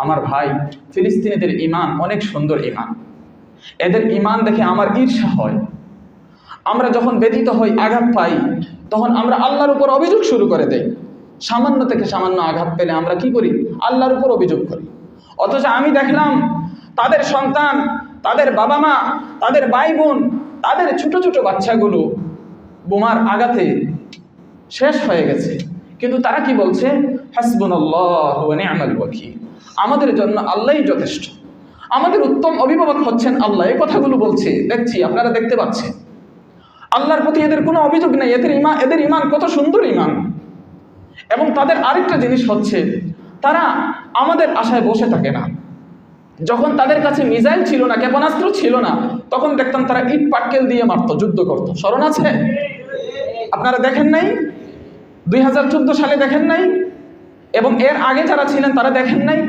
আমার ভাই, ফিলিস্তিনিদের ঈমান অনেক সুন্দর ঈমান। এদের ঈমান দেখে আমার ঈর্ষা হয়। আমরা যখন ব্যথিত হই, আঘাত পাই, তখন আমরা আল্লাহর উপর অভিযোগ শুরু করে দেই। সামান্য থেকে সামান্য আঘাত পেলে আমরা কি করি? আল্লাহর উপর অভিযোগ করি। অথচ আমি দেখলাম তাদের সন্তান, তাদের বাবা মা, তাদের ভাই বোন, তাদের ছোট ছোট বাচ্চাগুলো বোমার আঘাতে শেষ হয়ে গেছে, কিন্তু তারা কি বলছে? হাসবুনাল্লাহু ওয়া নি'মাল ওয়াকিল, আমাদের জন্য আল্লাহই যথেষ্ট, আমাদের উত্তম অভিভাবক হচ্ছেন আল্লাহ। এই কথাগুলো বলছে, দেখছি, আপনারা দেখতে পাচ্ছেন। আল্লাহর প্রতি এদের কোনো অভিযোগ নেই। এদের ঈমান কত সুন্দর ঈমান। এবং তাদের আরেকটা জিনিস হচ্ছে, তারা আমাদের আশায় বসে থাকে না। যখন তাদের কাছে মিসাইল ছিল না, ক্ষেপণাস্ত্র ছিল না, তখন দেখতাম তারা ইট পাটকেল দিয়ে মারত, যুদ্ধ করত। স্মরণ আছে? আপনারা দেখেন নাই? 2014 সালে দেখেন নাই? এবং এর আগে যারা ছিলেন তারা দেখেন নাই?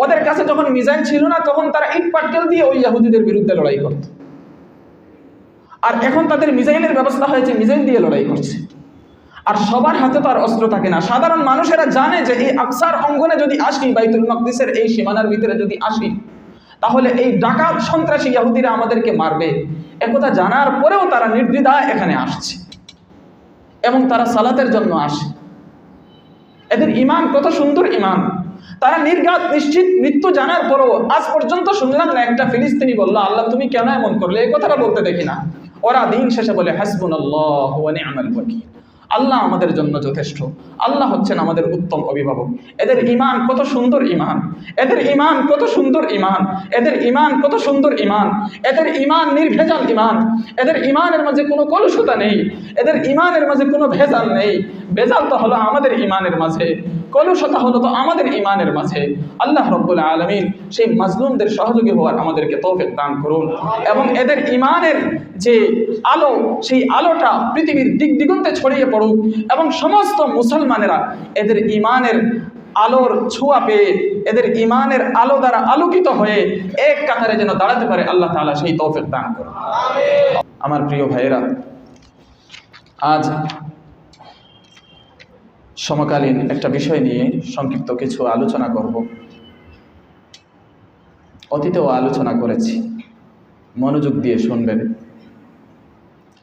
ওদের কাছে যখন মিসাইল ছিল না, তখন তারা ইট পাটকেল দিয়ে ওই ইহুদিদের বিরুদ্ধে লড়াই করত। আর এখন তাদের মিসাইলের ব্যবস্থা হয়েছে, মিসাইল দিয়ে লড়াই করছে। আর সবার হাতে তো আর অস্ত্র থাকে না। সাধারণ মানুষেরা জানে যে এই আকসার অঙ্গনে যদি আসি, বাইতুল মাকদিসের এই সীমানার ভিতরে যদি আসি, তাহলে এই ডাকাত সন্ত্রাসী ইহুদিরা আমাদেরকে মারবে। একথা জানার পরেও তারা নির্দ্বিধায় এখানে আসছে এবং তারা সালাতের জন্য আসে। এদের ঈমান কত সুন্দর ঈমান। তারা নির্ঘাত নিশ্চিত মৃত্যু জানার পরও আজ পর্যন্ত শুনলাম না একটা ফিলিস্তিনি বলল, আল্লাহ তুমি কেন এমন করলে। এই কথাটা বলতে দেখি না। ওরা দিন শেষে বলে হাসবুনাল্লাহু ওয়া নি'মাল ওয়াকিল, আল্লাহ আমাদের জন্য যথেষ্ট, আল্লাহ হচ্ছেন আমাদের উত্তম অভিভাবক। এদের ঈমান কত সুন্দর ঈমান, এদের ঈমান কত সুন্দর ঈমান, এদের ঈমান কত সুন্দর ঈমান। এদের ঈমান নির্ভেজাল ঈমান। এদের ঈমানের মাঝে কোনো কলুষতা নেই, এদের ঈমানের মাঝে কোনো ভেজাল নেই। ভেজাল তো হলো আমাদের ঈমানের মাঝে, কলুষতা হলো তো আমাদের ঈমানের মাঝে। আল্লাহ রাব্বুল আলামিন সেই মাজলুমদের সহযোগী হওয়ার আমাদেরকে তৌফিক দান করুন এবং এদের ঈমানের যে আলো, সেই আলোটা পৃথিবীর দিক দিগন্তে ছড়িয়ে পড়ুক এবং সমস্ত মুসলমানেরা এদের ঈমানের আলোর ছোঁয়া পেয়ে, এদের ঈমানের আলো দ্বারা আলোকিত হয়ে এক কাতারে যেন দাঁড়াতে পারে। আল্লাহ তাআলা সেই তৌফিক দান করুন। আমার প্রিয় ভাইয়েরা, আজ সমকালীন একটা বিষয় নিয়ে সংক্ষিপ্ত কিছু আলোচনা করব। অতীতেও আলোচনা করেছি, মনোযোগ দিয়ে শুনবেন।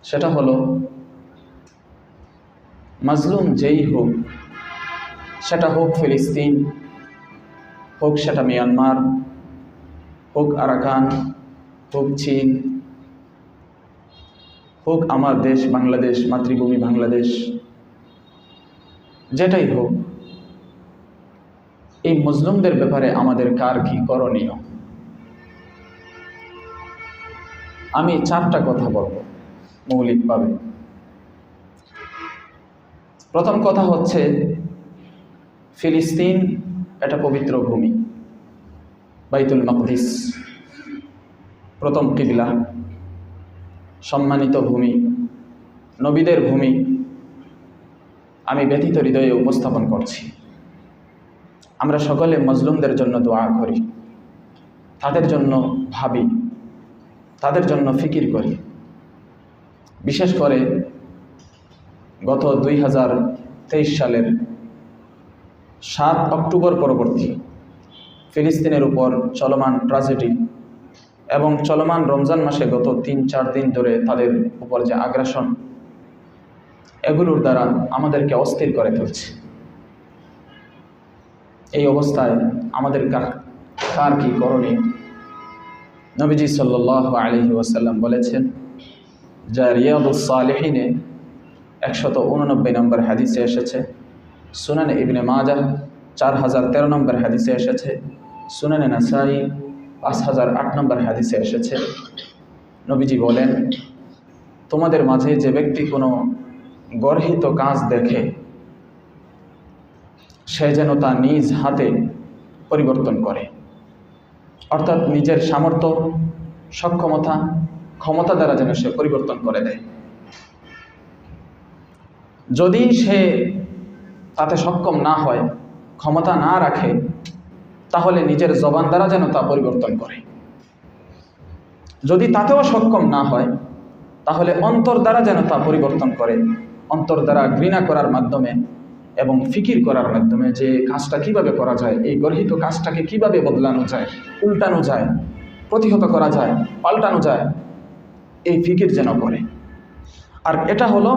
সেটা হলো, মাজলুম যেই হোক, সেটা হোক ফিলিস্তিন, হোক সেটা মিয়ানমার, হোক আরাকান, হোক চীন, হোক আমার দেশ বাংলাদেশ, মাতৃভূমি বাংলাদেশ, যেটাই হোক, এই মুসলিমদের ব্যাপারে আমাদের কার কি করণীয়। আমি 4টা কথা বলবো মৌলিকভাবে। প্রথম কথা হচ্ছে, ফিলিস্তিন এটা পবিত্র ভূমি, বাইতুল মাকদিস প্রথম কিবলা, সম্মানিত ভূমি, নবীদের ভূমি। আমি ব্যথিত হৃদয়ে উপস্থাপন করছি। আমরা সকলে মজলুমদের জন্য দোয়া করি, তাদের জন্য ভাবি, তাদের জন্য ফিকির করি। বিশেষ করে গত 2023 সালের 7 অক্টোবর পরবর্তী ফিলিস্তিনের উপর চলমান ট্র্যাজেডি এবং চলমান রমজান মাসে গত 3-4 দিন ধরে তাদের উপর যে আগ্রাসন, এগুলোর দ্বারা আমাদেরকে অস্থির করে তুলছে। এই অবস্থায় আমাদের কার কি করণীয়। নবীজি সাল্লাল্লাহু আলাইহি ওয়াসাল্লাম বলেছেন, যা রিয়াদুস সালিহিনে 189 নম্বর হাদিসে এসেছে, সুনানে ইবনে মাজাহ 4013 নম্বর হাদিসে এসেছে, সুনানে নাসাই 5008 নম্বর হাদিসে এসেছে। নবীজি বলেন, তোমাদের মাঝে যে ব্যক্তি কোনো গর্হিত কাজ দেখে, সে যেন তা নিজ হাতে পরিবর্তন করে, অর্থাৎ নিজের সামর্থ্য, সক্ষমতা, ক্ষমতা দ্বারা যেন সে পরিবর্তন করে দেয়। যদি সে তাতে সক্ষম না হয়, ক্ষমতা না রাখে, তাহলে নিজের জবান দ্বারা যেন তা পরিবর্তন করে। যদি তাতেও সক্ষম না হয়, তাহলে অন্তর দ্বারা যেন তা পরিবর্তন করে। অন্তর দ্বারা ঘৃণা করার মাধ্যমে এবং ফিকির করার মাধ্যমে যে কাজটা কিভাবে করা যায়, এই গর্হিত কাজটাকে কিভাবে বদলানো যায়, উল্টানো যায়, প্রতিহত করা যায়, পাল্টানো যায়, এই ফিকির যেন করে। আর এটা হলো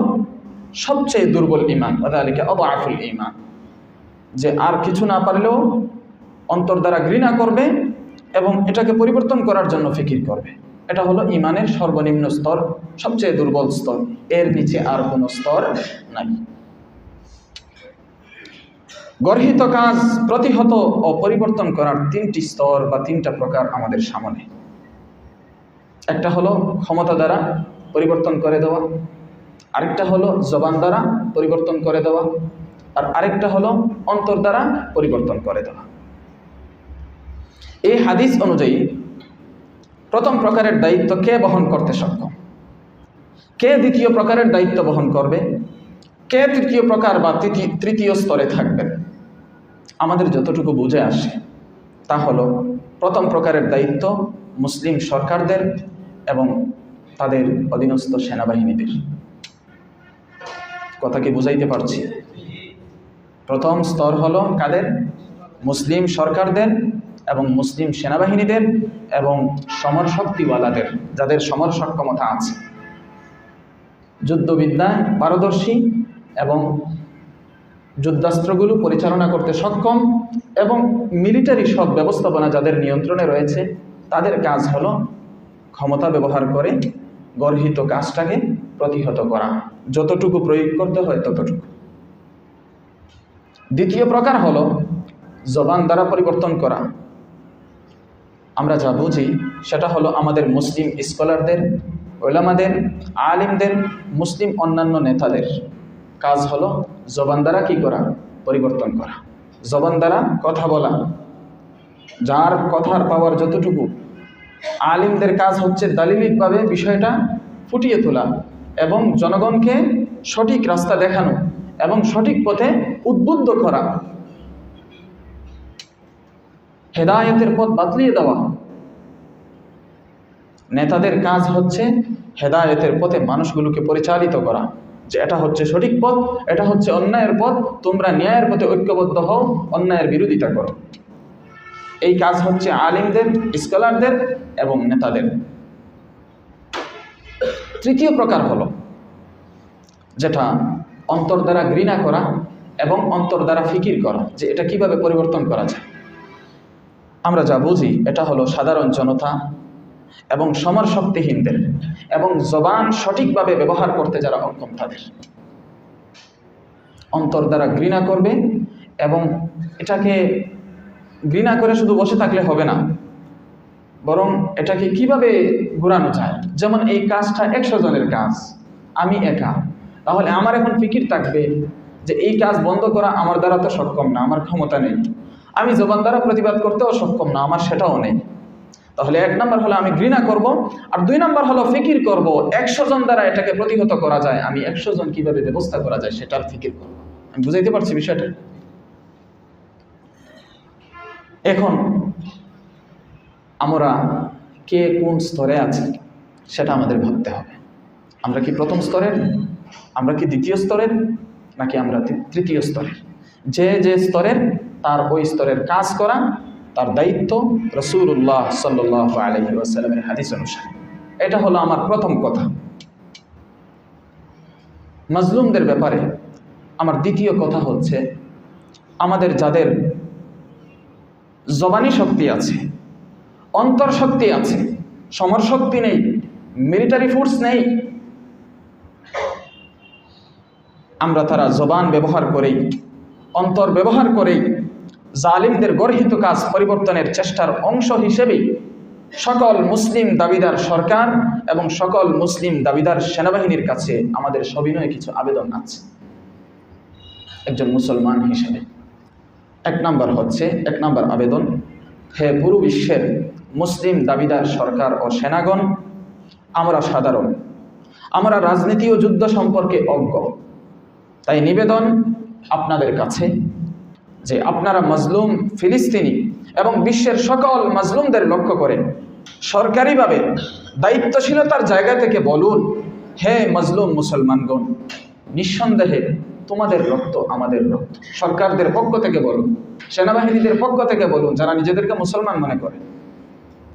সবচেয়ে দুর্বল ঈমান, ওয়াযালিকা আযআফুল ঈমান, যে আর কিছু না পারলেও অন্তর দ্বারা ঘৃণা করবে এবং এটাকে পরিবর্তন করার জন্য ফিকির করবে। এটা হলো ঈমানের সর্বনিম্ন স্তর, সবচেয়ে দুর্বল স্তর, এর নিচে আর কোনো স্তর নাই। গর্হিত কাজ প্রতিহত ও পরিবর্তন করার তিনটি স্তর বা তিনটা প্রকার আমাদের সামনে। একটা হলো ক্ষমতা দ্বারা পরিবর্তন করে দেওয়া, আরেকটা হলো জবান দ্বারা পরিবর্তন করে দেওয়া, আর আরেকটা হলো অন্তর দ্বারা পরিবর্তন করে দেওয়া। এই হাদিস অনুযায়ী প্রথম প্রকারের দায়িত্ব কে বহন করতে সক্ষম, কে দ্বিতীয় প্রকারের দায়িত্ব বহন করবে, কে তৃতীয় প্রকার বা তৃতীয় স্তরে থাকবেন, আমাদের যতটুকু বুঝে আসে তা হলো প্রথম প্রকারের দায়িত্ব মুসলিম সরকারদের এবং তাদের অধীনস্থ সেনাবাহিনীদের। কথা কি বুঝাইতে পারছি? প্রথম স্তর হলো কাদের? মুসলিম সরকারদের এবং মুসলিম সেনাবাহিনীদের এবং সমর শক্তিওয়ালাদের, যাদের সমর সক্ষমতা আছে, যুদ্ধবিদ্যায় পারদর্শী এবং যুদ্ধাস্ত্রগুলো পরিচালনা করতে সক্ষম এবং মিলিটারি সব ব্যবস্থাপনা যাদের নিয়ন্ত্রণে রয়েছে, তাদের কাজ হলো ক্ষমতা ব্যবহার করে গর্হিত কাজটাকে প্রতিহত করা, যতটুকু প্রয়োগ করতে হয় ততটুকু। দ্বিতীয় প্রকার হলো জবান দ্বারা পরিবর্তন করা। আমরা যা বুঝি সেটা হলো আমাদের মুসলিম স্কলারদের, উলামাদের, আলিমদের, মুসলিম অন্যান্য নেতাদের কাজ হলো জবান দ্বারা কি করা? পরিবর্তন করা। জবান দ্বারা কথা বলা, যার কথার পাওয়ার যতটুকু। আলিমদের কাজ হচ্ছে দালিলিকভাবে বিষয়টা ফুটিয়ে তোলা এবং জনগণকে সঠিক রাস্তা দেখানো এবং সঠিক পথে উদ্বুদ্ধ করা, হেদায়েতের পথ বাতলিয়ে দেওয়া। নেতাদের কাজ হচ্ছে হেদায়েতের পথে মানুষগুলোকে পরিচালিত করা, যে এটা হচ্ছে সঠিক পথ, এটা হচ্ছে অন্যায়ের পথ, তোমরা ন্যায়ের পথে ঐক্যবদ্ধ হও, অন্যায়ের বিরোধিতা করো। এই কাজ হচ্ছে আলিমদের, স্কলারদের এবং নেতাদের। তৃতীয় প্রকার হলো যেটা অন্তর দ্বারা ঘৃণা করা এবং অন্তর দ্বারা ফিকির করা, যে এটা কিভাবে পরিবর্তন করা যায়। আমরা যা বুঝি এটা হলো সাধারণ জনতা এবং সমর শক্তিহীনদের এবং জবান সঠিকভাবে ব্যবহার করতে যারা অক্ষম তাদের। অন্তর দ্বারা ঘৃণা করবে এবং এটাকে ঘৃণা করে শুধু বসে থাকলে হবে না, বরং এটাকে কিভাবে ঘোরানো যায়। যেমন এই কাজটা 100 জনের কাজ, আমি একা, তাহলে আমার এখন ফিকির থাকবে যে এই কাজ বন্ধ করা আমার দ্বারা তো সক্ষম না, আমার ক্ষমতা নেই, আমি জবান দ্বারা প্রতিবাদ করতেও সক্ষম না, আমার সেটাও নেই। তাহলে 1 নম্বর হলো আমি ঘৃণা করব, আর 2 নম্বর হলো ফিকির করব 100 জন দ্বারা এটাকে প্রতিহত করা যায়, আমি 100 জন কিভাবে ব্যবস্থা করা যায় সেটার ফিকির করব। আমি বুঝাইতে পারছি বিষয়টা? এখন আমরা কে কোন স্তরে আছি সেটা আমাদের ভাবতে হবে। আমরা কি প্রথম স্তরের, আমরা কি দ্বিতীয় স্তরের, নাকি আমরা তৃতীয় স্তরের? যে যে স্তরের তার ওই স্তরের কাজ করা তার দায়িত্ব রাসূলুল্লাহ সাল্লাল্লাহু আলাইহি ওয়াসাল্লামের হাদিস অনুসারে। এটা হলো আমার প্রথম কথা। মাজলুমদের ব্যাপারে আমার দ্বিতীয় কথা হচ্ছে, আমাদের যাদের জবানি শক্তি আছে, অন্তর শক্তি আছে, সমর শক্তি নেই, মিলিটারি ফোর্স নেই, আমরা তারা জবান ব্যবহার করেই, অন্তর ব্যবহার করেই জালিমদের গর্হিত কাজ পরিবর্তনের চেষ্টার অংশ হিসেবেই সকল মুসলিম দাবিদার সরকার এবং সকল মুসলিম দাবিদার সেনাবাহিনীর কাছে আমাদের সবিনয়ে কিছু আবেদন আছে একজন মুসলমান হিসেবে। 1 নম্বর আবেদন, হে পুরো বিশ্বের মুসলিম দাবিদার সরকার ও সেনাগণ, আমরা সাধারণ, আমরা রাজনীতি ও যুদ্ধ সম্পর্কে অজ্ঞ, তাই নিবেদন আপনাদের কাছে যে আপনারা মাজলুম ফিলিস্তিনি এবং বিশ্বের সকল মাজলুমদের লক্ষ্য করে সরকারিভাবে দায়িত্বশীলতার জায়গা থেকে বলুন, হে মাজলুম মুসলমানগণ, নিঃসন্দেহে তোমাদের রক্ত আমাদের রক্ত। সরকারদের পক্ষ থেকে বলুন, সেনাবাহিনীদের পক্ষ থেকে বলুন, যারা নিজেদেরকে মুসলমান মনে করে,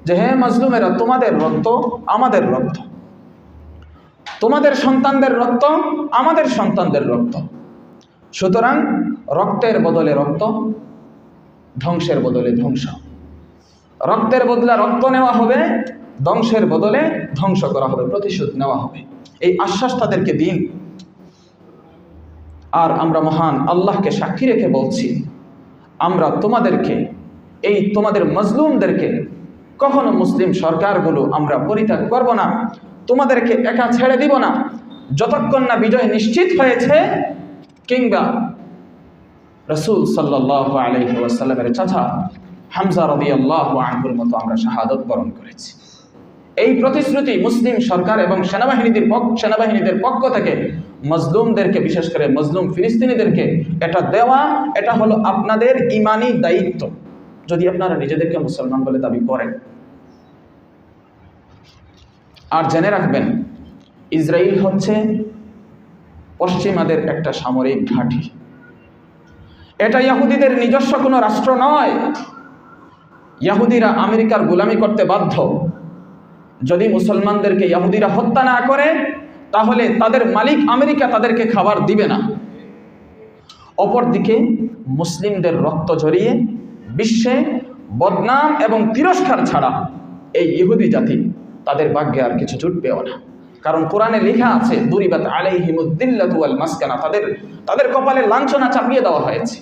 যে হে মাজলুমেরা, তোমাদের রক্ত আমাদের রক্ত, তোমাদের সন্তানদের রক্ত আমাদের সন্তানদের রক্ত। সুতরাং রক্তের বদলে রক্ত, ধ্বংসের বদলে ধ্বংস। রক্তের বদলে রক্ত নেওয়া হবে, ধ্বংসের বদলে ধ্বংস করা হবে, প্রতিশোধ নেওয়া হবে। এই আশ্বাস তাদেরকে দিন। আর আমরা মহান আল্লাহকে সাক্ষী রেখে বলছি, আমরা তোমাদেরকে, এই তোমাদের মজলুমদেরকে কখনো মুসলিম সরকারগুলো আমরা পরিত্যাগ করব না, তোমাদেরকে একা ছেড়ে দিব না, যতক্ষণ না বিজয় নিশ্চিত হয়েছে কিংবা রাসূল সাল্লাল্লাহু আলাইহি ওয়াসাল্লামের চাচা হামজা রাদিয়াল্লাহু আনহুর মতো আমরা শাহাদত বরণ করেছি। এই প্রতিশ্রুতি মুসলিম সরকার এবং সেনাবাহিনীদের পক্ষ থেকে মজলুমদেরকে, বিশেষ করে মজলুম ফিলিস্তিনিদেরকে এটা দেওয়া, এটা হলো আপনাদের ঈমানি দায়িত্ব, যদি আপনারা নিজেদেরকে মুসলমান বলে দাবি করেন। আর জেনে রাখবেন, ইসরায়েল হচ্ছে পশ্চিমাদের একটা সামরিক ঘাঁটি। এটা ইহুদিদের নিজস্ব কোনো রাষ্ট্র নয়। ইহুদিরা আমেরিকার গোলামি করতে বাধ্য। যদি মুসলমানদেরকে ইহুদিরা হত্যা না করে, তাহলে তাদের মালিক আমেরিকা তাদেরকে খাবার দিবে না। অপরদিকে মুসলিমদের রক্ত ঝরিয়ে বিশ্বে বদনাম এবং তিরস্কার ছাড়া এই ইহুদি জাতি তাদের ভাগ্যে আর কিছু জুটবেও না। কারণ কোরআনে লেখা আছে, দুরিবাত আলাইহিমুদ্দিল্লাতু ওয়াল মাসকানা, তাদের কপালে লাঞ্ছনা চাপিয়ে দেওয়া হয়েছে।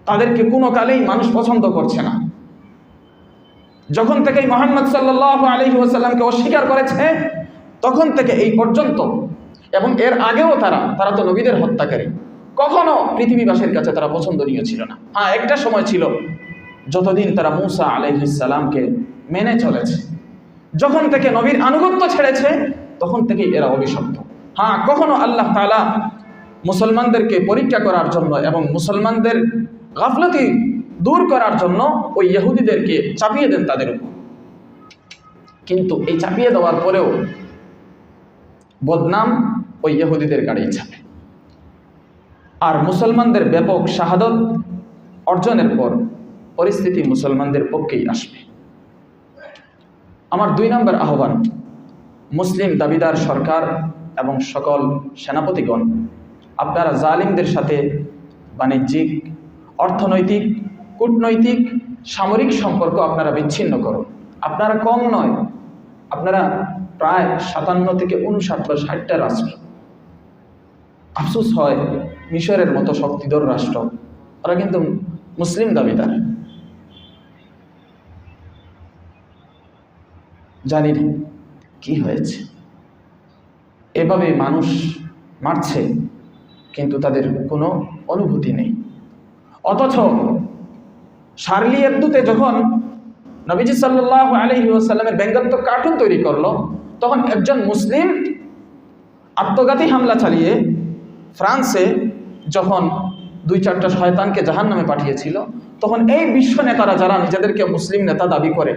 তাদেরকে কোনো কালেই মানুষ পছন্দ করছে না। যখন থেকে মুহাম্মদ সাল্লাল্লাহু আলাইহি ওয়াসাল্লামকে অস্বীকার করেছে, তখন থেকে এই পর্যন্ত, এবং এর আগেও তারা তো নবীদের হত্যাকারী, কখনো পৃথিবীবাসীর কাছে তারা পছন্দনীয় ছিল না। হ্যাঁ, একটা সময় ছিল যতদিন তারা মূসা আলাইহিস সালামকে মেনে চলেছে। যখন থেকে নবীর আনুগত্য ছেড়েছে, তখন থেকে এরা অভিশপ্ত। হ্যাঁ, কখনো আল্লাহ তাআলা মুসলমানদেরকে পরীক্ষা করার জন্য এবং মুসলমানদের গাফলতি দূর করার জন্য ওই ইহুদিদেরকে চাপিয়ে দেন তাদের উপর। কিন্তু এই চাপিয়ে দেওয়ার পরেও বদনাম ওই ইহুদিদের গাড়িই চাপে। আর মুসলমানদের ব্যাপক শাহাদত অর্জনের পর পরিস্থিতি মুসলমানদের পক্ষেই আসবে। আমার 2 নম্বর আহ্বান, মুসলিম দাবিদার সরকার এবং সকল সেনাপতিগণ, আপনারা জালিমদের সাথে বাণিজ্যিক, অর্থনৈতিক, কূটনৈতিক, সামরিক সম্পর্ক আপনারা বিচ্ছিন্ন করুন। আপনারা কম নয়, আপনারা প্রায় 57 থেকে 59 বা 60টা রাষ্ট্র। আফসোস হয়, মিশরের মতো শক্তিধর রাষ্ট্র, ওরা কিন্তু মুসলিম দাবিদার। জানি না কি হয়েছে, এভাবে মানুষ মারছে কিন্তু তাদের কোনো অনুভূতি নেই। অথচ শার্লি এবদোতে যখন নবীজি সাল্লাল্লাহু আলাইহি ওয়াসাল্লামের ব্যঙ্গাত্মক কার্টুন তৈরি করলো, তখন একজন মুসলিম আত্মঘাতী হামলা চালিয়ে ফ্রান্সে যখন 2-4টা শয়তানকে জাহান্নামে পাঠিয়েছিল, তখন এই বিশ্ব নেতারা, যারা নিজেদেরকে মুসলিম নেতা দাবি করে,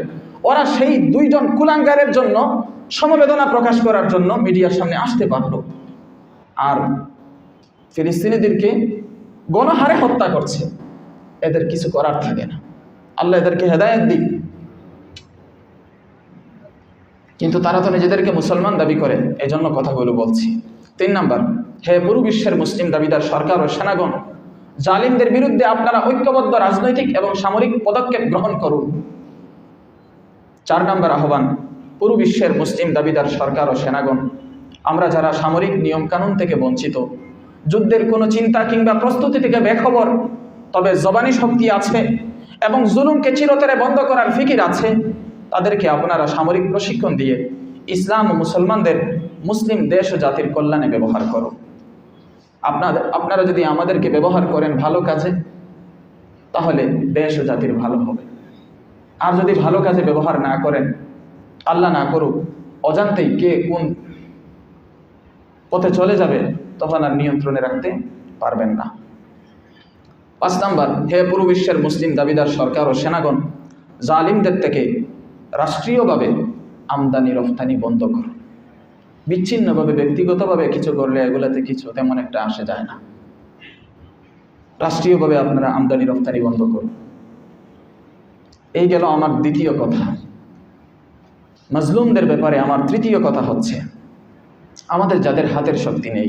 ওরা সেই 2 জন কুলাঙ্গারের জন্য সমবেদনা প্রকাশ করার জন্য মিডিয়ার সামনে আসতে পারল। আর ফিলিস্তিনিদেরকে গণহারে হত্যা করছে, এদের কিছু করার থাকে না। আল্লাহ এদেরকে হেদায়েত দিক। কিন্তু তারা তো নিজেদেরকে মুসলমান দাবি করে, এজন্য কথাগুলো বলছি। 3 নম্বর, হে পুরো বিশ্বের মুসলিম দাবিদার সরকার ও সেনাগণ, জালিমদের বিরুদ্ধে আপনারা ঐক্যবদ্ধ রাজনৈতিক এবং সামরিক পদক্ষেপ গ্রহণ করুন। 4 নম্বর আহ্বান, পুরো বিশ্বের মুসলিম দাবিদার সরকার ও সেনাগণ, আমরা যারা সামরিক নিয়মকানুন থেকে বঞ্চিত, যুদ্ধের কোনো চিন্তা কিংবা প্রস্তুতি থেকে বেখবর, তবে জবানি শক্তি আছে এবং জুলুমকে চিরতরে বন্ধ করার ফিকির আছে, তাদেরকে আপনারা সামরিক প্রশিক্ষণ দিয়ে ইসলাম ও মুসলমানদের, মুসলিম দেশ ও জাতির কল্যাণে ব্যবহার করুন। আপনারা যদি আমাদেরকে ব্যবহার করেন ভালো কাজে, তাহলে দেশ ও জাতির ভালো হবে। আর যদি ভালো কাজে ব্যবহার না করেন, আল্লাহ না করুক, অজান্তেই কে কোন পথে চলে যাবে, তখন আর নিয়ন্ত্রণে রাখতে পারবেন না। 5 নম্বর, হে পুরো বিশ্বের মুসলিম দাবিদার সরকার ও সেনাগণ, জালিমদের থেকে রাষ্ট্রীয়ভাবে আমদানি রফতানি বন্ধ করুন। বিচ্ছিন্নভাবে ব্যক্তিগতভাবে কিছু করলে এগুলাতে কিছু তেমন একটা আসে যায় না। রাষ্ট্রীয়ভাবে আপনারা আমদানি রপ্তানি বন্ধ করুন। এই গেল আমার দ্বিতীয় কথা। মাজলুমদের ব্যাপারে আমার তৃতীয় কথা হচ্ছে, আমাদের যাদের হাতের শক্তি নেই,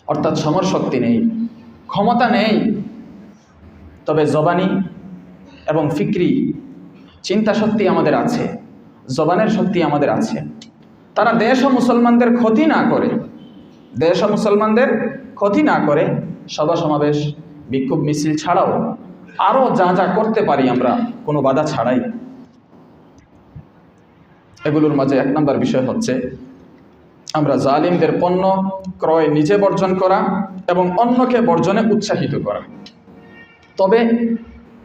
অর্থাৎ সমর শক্তি নেই, ক্ষমতা নেই, তবে জবানি এবং ফিক্রি চিন্তা শক্তি আমাদের আছে, জবানের শক্তি আমাদের আছে, তারা দেশ ও মুসলমানদের ক্ষতি না করে, দেশ ও মুসলমানদের ক্ষতি না করে সভা সমাবেশ বিক্ষোভ মিছিল ছাড়াও আরও যা যা করতে পারি আমরা কোনো বাধা ছাড়াই, এগুলোর মাঝে 1 নম্বর বিষয় হচ্ছে আমরা জালিমদের পণ্য ক্রয় নিজে বর্জন করা এবং অন্যকে বর্জনে উৎসাহিত করা। তবে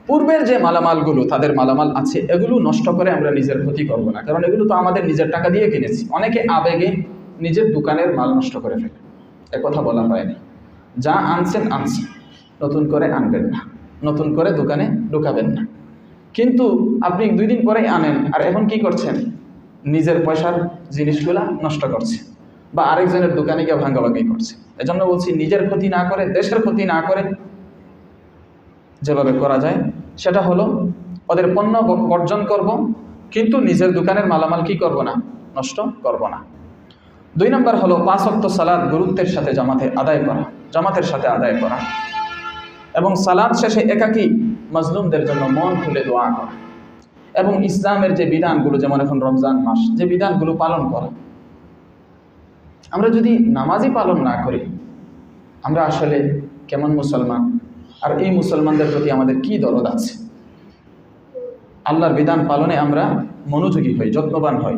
পূর্বের যে মালামালগুলো তাদের মালামাল আছে এগুলো নষ্ট করে আমরা নিজের ক্ষতি করব না, কারণ এগুলো তো আমাদের নিজের টাকা দিয়ে কিনেছি। অনেকে আবেগে নিজের দোকানের মাল নষ্ট করে ফেলে, একথা বলা হয়নি। যা আনছেন আনছেন, নতুন করে আনবেন না, নতুন করে দোকানে ঢুকাবেন না। কিন্তু আপনি 2 দিন পরেই আনেন, আর এখন কি করছেন? নিজের পয়সার জিনিসগুলা নষ্ট করছে বা আরেকজনের দোকানে গিয়ে ভাঙ্গাভাঙ্গি করছে। এজন্য বলছি, নিজের ক্ষতি না করে, দেশের ক্ষতি না করে যেভাবে করা যায় সেটা হলো ওদের পণ্য বর্জন করব, কিন্তু নিজের দোকানের মালামাল কি করব না? নষ্ট করব না। 2 নম্বর হলো 5 ওয়াক্ত সালাত গুরুত্বের সাথে জামাতের সাথে আদায় করা এবং সালাত শেষে একাকী মাজলুমদের জন্য মন খুলে দোয়া করা এবং ইসলামের যে বিধানগুলো, যেমন এখন রমজান মাস, যে বিধানগুলো পালন করা। আমরা যদি নামাজই পালন না করি, আমরা আসলে কেমন মুসলমান? আর এই মুসলমানদের প্রতি আমাদের কি দরদ আছে? আল্লাহর বিধান পালনে আমরা মনোযোগী হই, যত্নবান হই।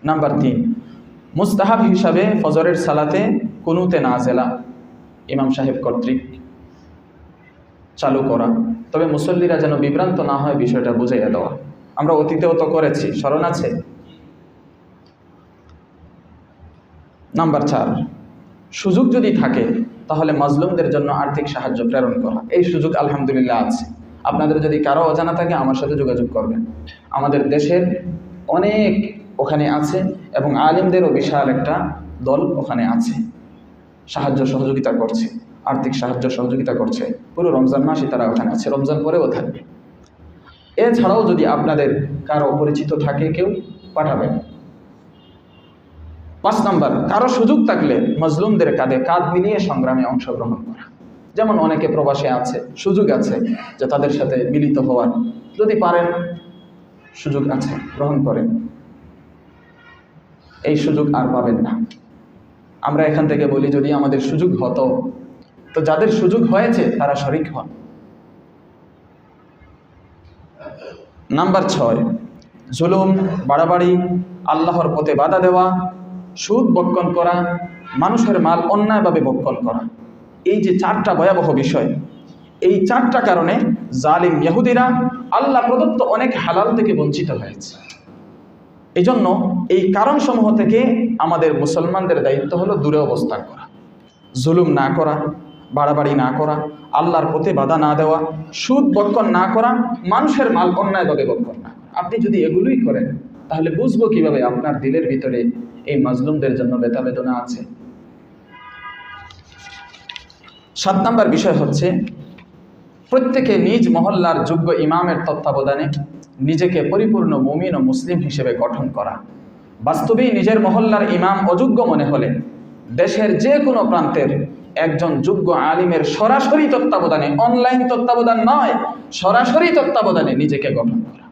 নাম্বার 3, মুস্তাহাব হিসাবে ফজরের সালাতে কুনুতে নাজেলা ইমাম সাহেব কর্তৃক চালু করা, তবে মুসল্লিরা যেন বিভ্রান্ত না হয় বিষয়টা বুঝাইয়া দেওয়া। আমরা অতীতেও তো করেছি, স্মরণ আছে। নাম্বার 4, সুযোগ যদি থাকে তাহলে মাজলুমদের জন্য আর্থিক সাহায্য প্রেরণ করা। এই সুযোগ আলহামদুলিল্লাহ আছে। আপনাদের যদি কারো অজানা থাকে আমার সাথে যোগাযোগ করবেন। আমাদের দেশের অনেক ওখানে আছে এবং আলিমদেরও বিশাল একটা দল ওখানে আছে, সাহায্য সহযোগিতা করছে, আর্থিক সাহায্য সহযোগিতা করছে। পুরো রমজান মাসে তারা ওখানে আছে, রমজান পরেও থাকবে। এছাড়াও যদি আপনাদের কারো পরিচিত থাকে কেউ, পাঠাবেন। 5 নম্বর, কারো সুযোগ থাকলে মাজলুমদের কাঁধে কাঁধ মিলিয়ে সংগ্রামে অংশগ্রহণ করা। যেমন অনেকে প্রবাসে আছে, সুযোগ আছে যে তাদের সাথে মিলিত হওয়ার, যদি পারেন সুযোগ আছে, গ্রহণ করেন। এই সুযোগ আর পাবেন না। আমরা এখান থেকে বলি, যদি আমাদের সুযোগ হতো, তো যাদের সুযোগ হয়েছে তারা শরিক হন। নাম্বার 6, জুলুম, বাড়াবাড়ি, আল্লাহর পথে বাধা দেওয়া, সুদ বক্ষণ করা, মানুষের মাল অন্যায়ভাবে বক্ষণ করা। এই যে 4টা ভয়াবহ বিষয়, এই 4টা কারণে জালিম ইহুদিরা আল্লাহ প্রদত্ত অনেক হালাল থেকে বঞ্চিত হয়েছে। এই জন্য এই কারণসমূহ থেকে আমাদের মুসলমানদের দায়িত্ব হলো দূরে অবস্থান করা, জুলুম না করা, বাড়াবাড়ি না করা, আল্লাহর পথে বাধা না দেওয়া, সুদ বক্ষণ না করা, মানুষের মাল অন্যায়ভাবে বক্ষণ না করা। আপনি যদি এগুলোই করেন তাহলে বুঝবো কিভাবে আপনার দিলের ভিতরে এই মাজলুমদের জন্য ব্যথা বেদনা আছে। 7 নম্বর বিষয় হচ্ছে, প্রত্যেকে নিজ মহল্লার যোগ্য ইমামের তত্ত্বাবধানে নিজেকে পরিপূর্ণ মুমিন ও মুসলিম হিসেবে গঠন করা। বাস্তবেই নিজের মহল্লার ইমাম অযোগ্য মনে হলে দেশের যে কোনো প্রান্তের একজন যোগ্য আলিমের সরাসরি তত্ত্বাবধানে, অনলাইন তত্ত্বাবধান নয়, সরাসরি তত্ত্বাবধানে নিজেকে গঠন করা।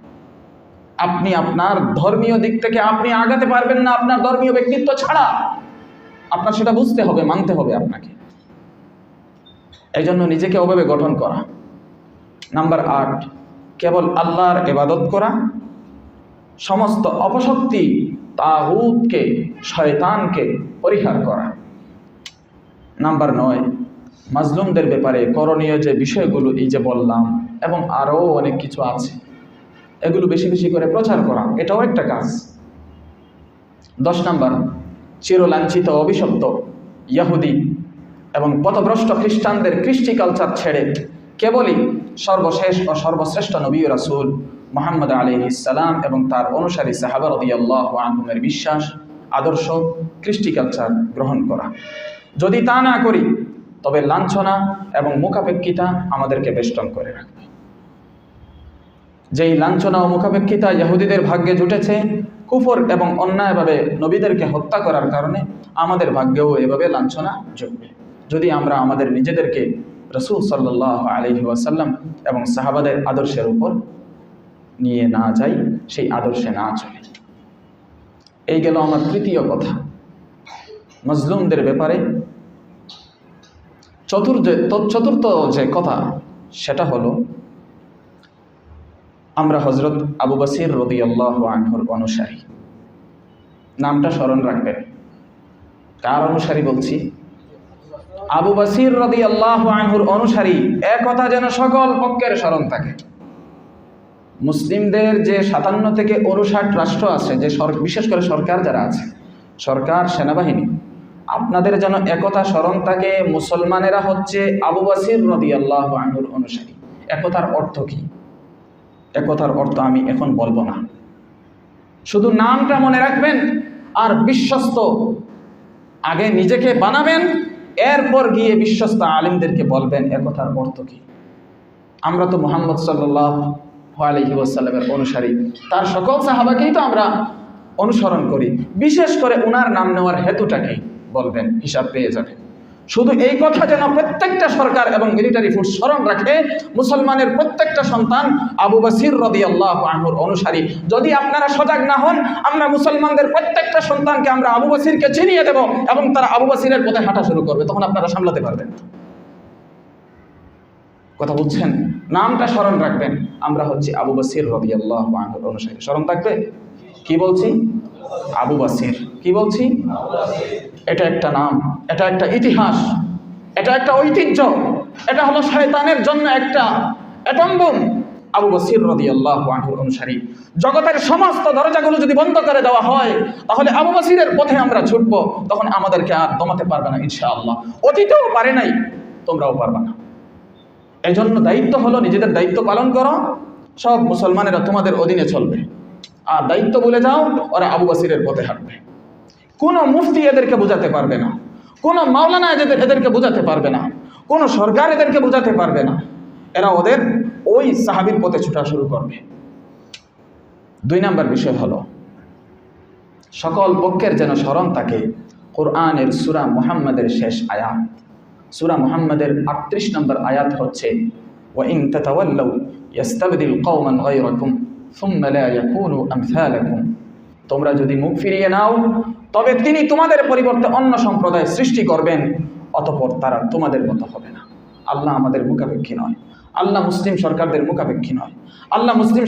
আপনি আপনার ধর্মীয় দিক থেকে আপনি আগাতে পারবেন না আপনার ধর্মীয় ব্যক্তিত্ব ছাড়া। আপনার সেটা বুঝতে হবে, মানতে হবে আপনাকে। এই জন্য নিজেকে ওভাবে গঠন করা। নাম্বার 8, কেবল আল্লাহর ইবাদত করা, সমস্ত অপশক্তি, তাগুতকে, শয়তানকে পরিহার করা। নাম্বার 9, মাজলুমদের ব্যাপারে করণীয় যে বিষয়গুলো এই যে বললাম এবং আরও অনেক কিছু আছে, এগুলো বেশি বেশি করে প্রচার করা, এটাও একটা কাজ। 10 নম্বর, চিরলাঞ্ছিত অভিশপ্ত ইহুদি এবং পথভ্রষ্ট খ্রিস্টানদের কৃষ্টি কালচার ছেড়ে কেবলই সর্বশেষ ও সর্বশ্রেষ্ঠ নবী ও রাসূল মুহাম্মদ আলাইহিস সালাম এবং তার অনুসারী সাহাবা রাদিয়াল্লাহু আনহুমের বিশ্বাস আদর্শ, কৃষ্টি কালচার গ্রহণ করা। যদি তা না করি তবে লাঞ্ছনা এবং মুখাপেক্ষিতা আমাদেরকে বেষ্টন করে রাখবে। যেই লাঞ্ছনা ও মুখাপেক্ষিতা ইহুদিদের ভাগ্যে জুটেছে কুফর এবং অন্যায়ভাবে নবীদেরকে হত্যা করার কারণে, আমাদের ভাগ্যেও এভাবে লাঞ্ছনা জুটবে যদি আমরা আমাদের নিজেদেরকে রাসূল সাল্লাল্লাহু আলাইহি ওয়াসাল্লাম এবং সাহাবাদের আদর্শের উপর নিয়ে না যাই, সেই আদর্শে না চলে। এই গেল আমার তৃতীয় কথা মজলুমদের ব্যাপারে। চতুর্থ যে কথা সেটা হলো, আমরা হযরত আবু বসির রাদিয়াল্লাহু আনহুর অনুসারী। নামটা স্মরণ রাখবেন। কার অনুসারী বলছি? আবু বসির রাদিয়াল্লাহু আনহুর অনুসারী। কথা যেন সকল পক্ষের স্মরণ থাকে। মুসলিমদের যে 57 থেকে 59 রাষ্ট্র আছে, যে বিশেষ করে সরকার যারা আছে, সরকার, সেনাবাহিনী, আপনাদের যেন একথা স্মরণ থাকে, মুসলমানেরা হচ্ছে আবু বসির রাদিয়াল্লাহু আনহুর অনুসারী। একথার অর্থ কি? একথার অর্থ আমি এখন বলবো না, শুধু নামটা মনে রাখবেন আর বিশ্বস্ত আগে নিজেকে বানাবেন, এরপর গিয়ে বিশ্বস্ত আলিমদেরকে বলবেন একথার অর্থ কি। আমরা তো মুহাম্মদ সাল্লাল্লাহু আলাইহি ওয়াসাল্লামের অনুসারী, তার সকল সাহাবাকেই তো আমরা অনুসরণ করি। বিশেষ করে উনার নাম নেওয়ার হেতুটাকে বলবেন, হিসাব পেয়ে যাবেন। শুধু এই কথা যেন প্রত্যেকটা সরকার এবং মিলিটারি ফোর্স স্মরণ রাখে, মুসলমানের প্রত্যেকটা সন্তান আবু বসির রাদিয়াল্লাহু আনহুর অনুসারী। যদি আপনারা সজাগ না হন, আমরা মুসলমানদের প্রত্যেকটা সন্তানকে আমরা আবু বসিরকে চিনিয়ে দেব এবং তারা আবু বসিরের পথে হাঁটা শুরু করবে, তখন আপনারা সামলাতে পারবেন। কথা বুঝছেন? নামটা স্মরণ রাখবেন, আমরা হচ্ছে আবু বসির রাদিয়াল্লাহু আনহুর অনুসারী। স্মরণ থাকবে? কি বলছি? আবু বসির। কি বলছি? এটা একটা নাম, এটা একটা ইতিহাস, এটা একটা ঐতিহ্য, এটা হলো শয়তানের জন্য একটা অ্যাটম বোম। আবু বসির রাদিয়াল্লাহু আনহুর অনুসারী। জগতের সমস্ত দরজাগুলো যদি বন্ধ করে দেওয়া হয়, তাহলে আবু বসিরের পথে আমরা ছুটব, তখন আমাদেরকে আর দমাতে পারবে না ইনশাআল্লাহ। অতীতেও পারে নাই, তোমরাও পারবে না। এই জন্য দায়িত্ব হলো নিজেদের দায়িত্ব পালন করো, সব মুসলমানেরা তোমাদের অধীনে চলবে। আর দায়িত্ব ভুলে যাও, ওরা আবু বসিরের পথে হাঁটবে। কোনো মুফতি এদেরকে বোঝাতে পারবে না, কোনো মাওলানা এদেরকে বোঝাতে পারবে না, কোনো সরকার এদেরকে বোঝাতে পারবে না। এরা ওদের ওই সাহাবীর পথে ছুটা শুরু করবে। 2 নম্বর বিষয় হলো, সকল পক্ষের যেন স্মরণ থাকে কোরআনের সূরা মুহাম্মাদের শেষ আয়াত। সূরা মুহাম্মাদের 38 নম্বর আয়াত হচ্ছে, ওয়া ইন তাতাওয়াল্লাউ ইস্তাবদিল কওমান গায়রাকুম সুম্মা লা ইয়াকুনু আমসালাকুম। তোমরা যদি মুখ ফিরিয়ে নাও, তবে তিনি তোমাদের পরিবর্তে অন্য সম্প্রদায় সৃষ্টি করবেন, অতঃপর তারা তোমাদের মতো হবে না। আল্লাহ আমাদের মুখাপেক্ষী নয়, আল্লাহ মুসলিম সরকারদের মুখাপেক্ষী নয়, আল্লাহ মুসলিম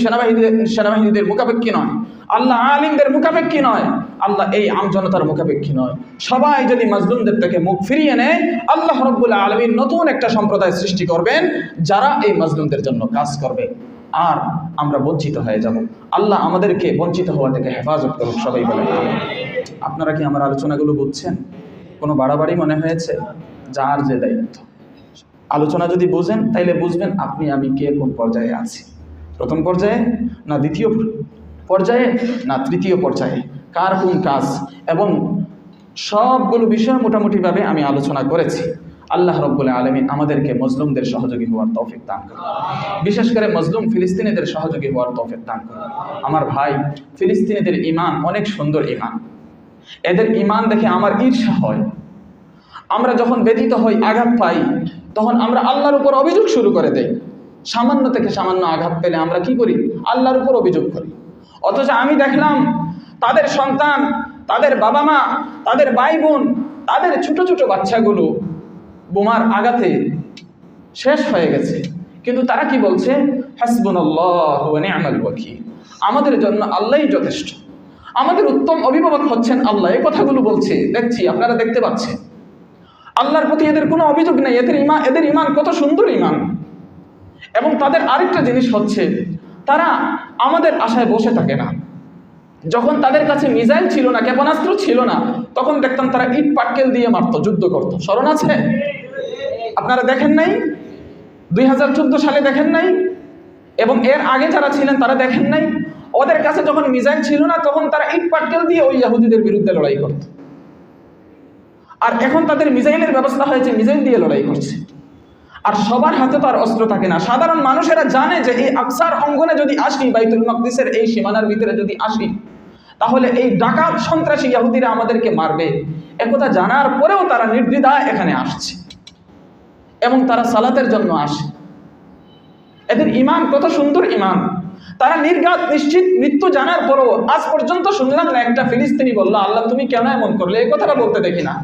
সেনাবাহিনীদের মুখাপেক্ষী নয়, আল্লাহ আলিমদের মুখাপেক্ষী নয়, আল্লাহ এই আমজনতার মুখাপেক্ষী নয়। সবাই যদি মাজলুমদের থেকে মুখ ফিরিয়ে নেয়, আল্লাহ রাব্বুল আলামিন নতুন একটা সম্প্রদায় সৃষ্টি করবেন, যারা এই মাজলুমদের জন্য কাজ করবে, আর আমরা বঞ্চিত হয়ে যাব। আল্লাহ আমাদেরকে বঞ্চিত হওয়া থেকে হেফাজত করুন, সবাই বলে। আপনারা কি আমার আলোচনাগুলো বুঝছেন? কোনো বাড়াবাড়ি মনে হয়েছে? যার যে দায়িত্ব, আলোচনা যদি বুঝেন তাইলে বুঝবেন আপনি আমি কে কোন পর্যায়ে আছি, প্রথম পর্যায়ে না দ্বিতীয় পর্যায়ে না তৃতীয় পর্যায়ে, কার কোন কাজ, এবং সবগুলো বিষয় মোটামুটিভাবে আমি আলোচনা করেছি। আল্লাহ রাব্বুল আলামিন আমাদেরকে মজলুমদের সহযোগী হওয়ার তৌফিক দান করুন, বিশেষ করে মজলুম ফিলিস্তিনিদের সহযোগী হওয়ার তৌফিক দান করুন। আমার ভাই, ফিলিস্তিনিদের ঈমান অনেক সুন্দর ঈমান। এদের ঈমান দেখে আমার ঈর্ষা হয়। আমরা যখন ব্যথিত হই, আঘাত পাই, তখন আমরা আল্লাহর উপর অভিযোগ শুরু করে দেই। সামান্য থেকে সামান্য আঘাত পেলে আমরা কি করি? আল্লাহর উপর অভিযোগ করি। অথচ আমি দেখলাম তাদের সন্তান, তাদের বাবা মা, তাদের ভাই বোন, তাদের ছোট ছোট বাচ্চাগুলো বোমার আঘাতে শেষ হয়ে গেছে, কিন্তু তারা কি বলছে? হাসবুনাল্লাহু ওয়া নি'মাল ওয়াকিল, আমাদের জন্য আল্লাহই যথেষ্ট, আমাদের উত্তম অভিভাবক হচ্ছেন আল্লাহ। এই কথাগুলো বলছে, দেখছি, আপনারা দেখতে পাচ্ছেন। আল্লাহর প্রতি এদের কোনো অভিযোগ নেই। এদের ঈমান কত সুন্দর ঈমান। এবং তাদের আরেকটা জিনিস হচ্ছে, তারা আমাদের আশায় বসে থাকে না। যখন তাদের কাছে মিসাইল ছিল না, ক্ষেপণাস্ত্র ছিল না, তখন দেখতাম তারা ইট পাটকেল দিয়ে মারত, যুদ্ধ করত। স্মরণ আছে? আপনারা দেখেন নাই? 2014 সালে দেখেন নাই? এবং এর আগে যারা ছিলেন তারা দেখেন নাই? ওদের কাছে যখন মিজাইল ছিল না তখন তারা ইট পাটকেল দিয়ে ওই ইহুদিদের বিরুদ্ধে লড়াই করত, আর এখন তাদের মিজাইলের ব্যবস্থা হয়েছে, মিজাইল দিয়ে লড়াই করছে। আর সবার হাতে তো আর অস্ত্র থাকে না। সাধারণ মানুষেরা জানে যে এই আকসার অঙ্গনে যদি আসি, বাইতুল মাকদিসের এই সীমানার ভিতরে যদি আসি, তাহলে এই ডাকাত সন্ত্রাসী ইহুদিরা আমাদেরকে মারবে। একথা জানার পরেও তারা নির্দ্বিধায় এখানে আসছে এবং তারা সালাতের জন্য আসে। এদের ঈমান কত সুন্দর ঈমান! তারা নির্ঘাত নিশ্চিত মৃত্যু জানার পরও আজ পর্যন্ত শুনলাম না একটা ফিলিস্তিনি বলল, আল্লাহ তুমি কেন এমন করলে, এই কথাটা বলতে দেখি না।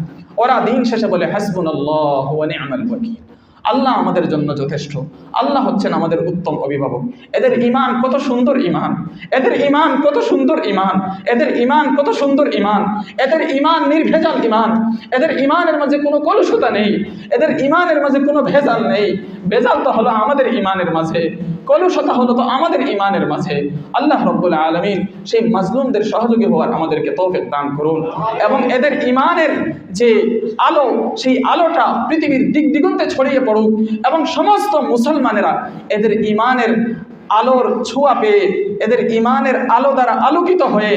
ওরা দিন শেষে বলে হাসবুনাল্লাহু ওয়া নি'মাল ওয়াকিল, আল্লাহ আমাদের জন্য যথেষ্ট, আল্লাহ হচ্ছেন আমাদের উত্তম অভিভাবক। এদের ঈমান কত সুন্দর ঈমান! এদের ঈমান কত সুন্দর ঈমান! এদের ঈমান কত সুন্দর ঈমান! এদের ঈমান নির্ভেজাল ঈমান। এদের ঈমানের মাঝে কোনো কলুষতা নেই, এদের ঈমানের মাঝে কোনো ভেজাল নেই। ভেজাল তো হলো আমাদের ঈমানের মাঝে, কলুষতা হলো তো আমাদের ঈমানের মাঝে। আল্লাহ রাব্বুল আলামিন সেই মাজলুমদের সহযোগী হওয়ার আমাদেরকে তৌফিক দান করুন এবং এদের ঈমানের যে আলো, সেই আলোটা পৃথিবীর দিক দিগন্তে ছড়িয়ে পড়ুক এবং সমস্ত মুসলমানেরা এদের ঈমানের আলোর ছোঁয়া পেয়ে, এদের ঈমানের আলো দ্বারা আলোকিত হয়ে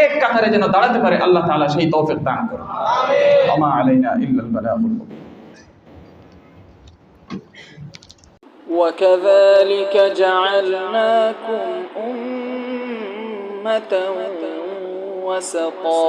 এক কাতারে যেন দাঁড়াতে পারে। আল্লাহ তাআলা সেই তৌফিক দান করুন। আমিন। ওয়া মা আলাইনা ইল্লাল বালাগুল মুবিন। وكذلك جعلناكم أمة وسطا